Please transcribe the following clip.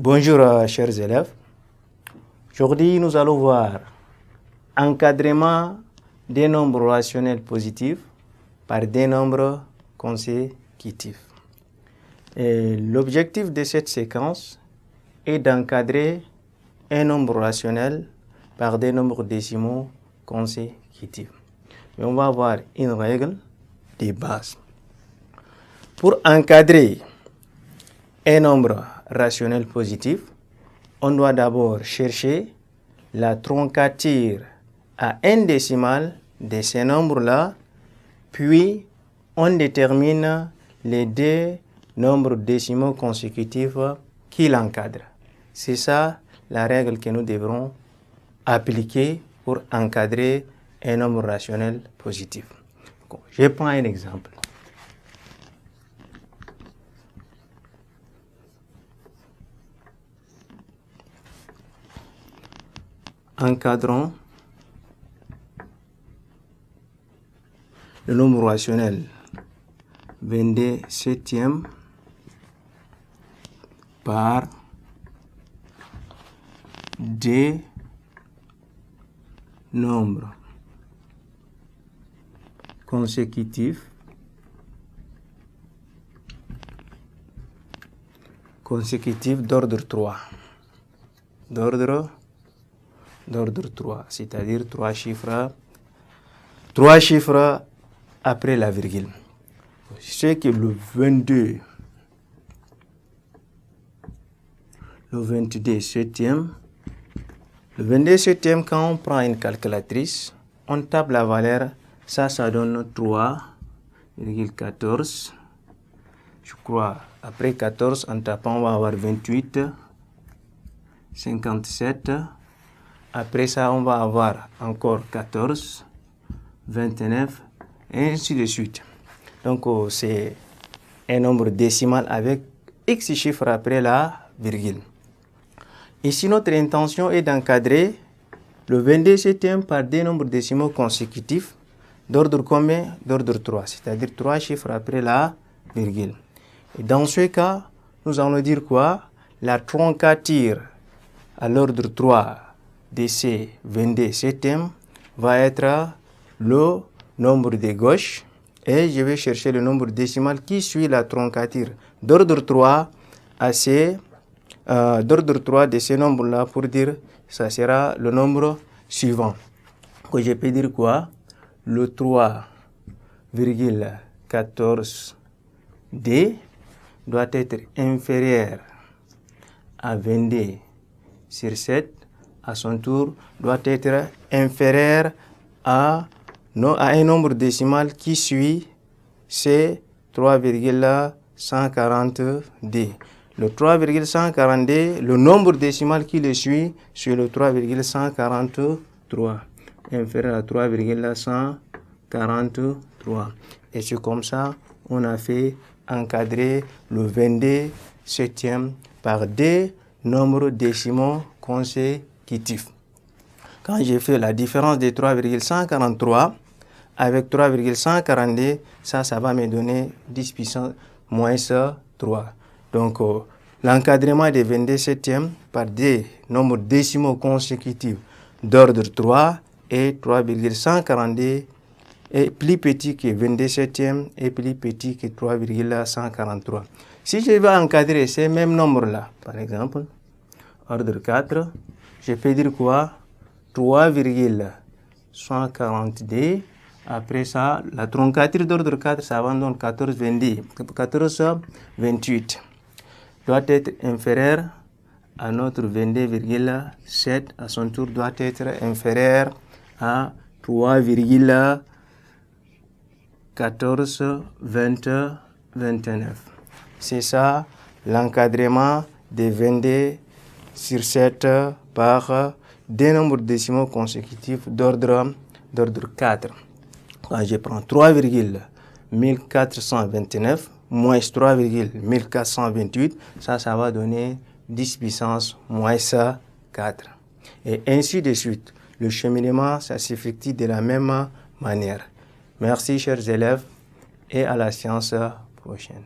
Bonjour chers élèves. Aujourd'hui nous allons voir encadrement des nombres rationnels positifs par des nombres consécutifs. L'objectif de cette séquence est d'encadrer un nombre rationnel par des nombres décimaux consécutifs. Et on va avoir une règle de base. Pour encadrer un nombre rationnel positif, on doit d'abord chercher la troncature à un décimal de ces nombres-là, puis on détermine les deux nombres décimaux consécutifs qui l'encadrent. C'est ça la règle que nous devrons appliquer pour encadrer un nombre rationnel positif. Je prends un exemple. Encadrons le nombre rationnel 22 septième par des nombres consécutifs d'ordre 3. D'ordre 3, c'est-à-dire 3 chiffres après la virgule. Je sais que le 22 septième, quand on prend une calculatrice, on tape la valeur, ça donne 3,14. Je crois, après 14, en tapant, on va avoir 28, 57. Après ça, on va avoir encore 14, 29, et ainsi de suite. Donc, c'est un nombre décimal avec X chiffres après la virgule. Ici, notre intention est d'encadrer le 22 septième par des nombres décimaux consécutifs d'ordre combien? D'ordre 3, c'est-à-dire 3 chiffres après la virgule. Et dans ce cas, nous allons dire quoi? La troncature à l'ordre 3 de ces 22 septième va être le nombre de gauche et je vais chercher le nombre décimal qui suit la troncature d'ordre 3 d'ordre 3 de ces nombres-là pour dire ça sera le nombre suivant. Que je peux dire quoi? Le 3,14D doit être inférieur à 22 sur 7. À son tour, doit être inférieur à un nombre décimal qui suit, c'est 3,140D. Le 3,140D, le nombre décimal qui le suit, c'est le 3,143, inférieur à 3,143. Et c'est comme ça, on a fait encadrer le 22 septième par des nombres décimaux consécutifs. Quand j'ai fait la différence de 3,143 avec 3,142, ça va me donner 10 puissance moins 3. Donc, l'encadrement des 22 septièmes par des nombres décimaux consécutifs d'ordre 3 et 3,142 est plus petit que 22 septièmes et plus petit que 3,143. Si je vais encadrer ces mêmes nombres-là, par exemple, ordre 4, je peux dire quoi? 3,140D. Après ça, la troncature d'ordre 4, ça va donner 14,28. Doit être inférieur à notre 22,7. À son tour, doit être inférieur à 3,1429. C'est ça l'encadrement des 22 sur 7 par des nombres décimaux consécutifs d'ordre 4. Quand je prends 3,1429 moins 3,1428, ça va donner 10 puissance moins 4. Et ainsi de suite. Le cheminement, ça s'effectue de la même manière. Merci chers élèves et à la séance prochaine.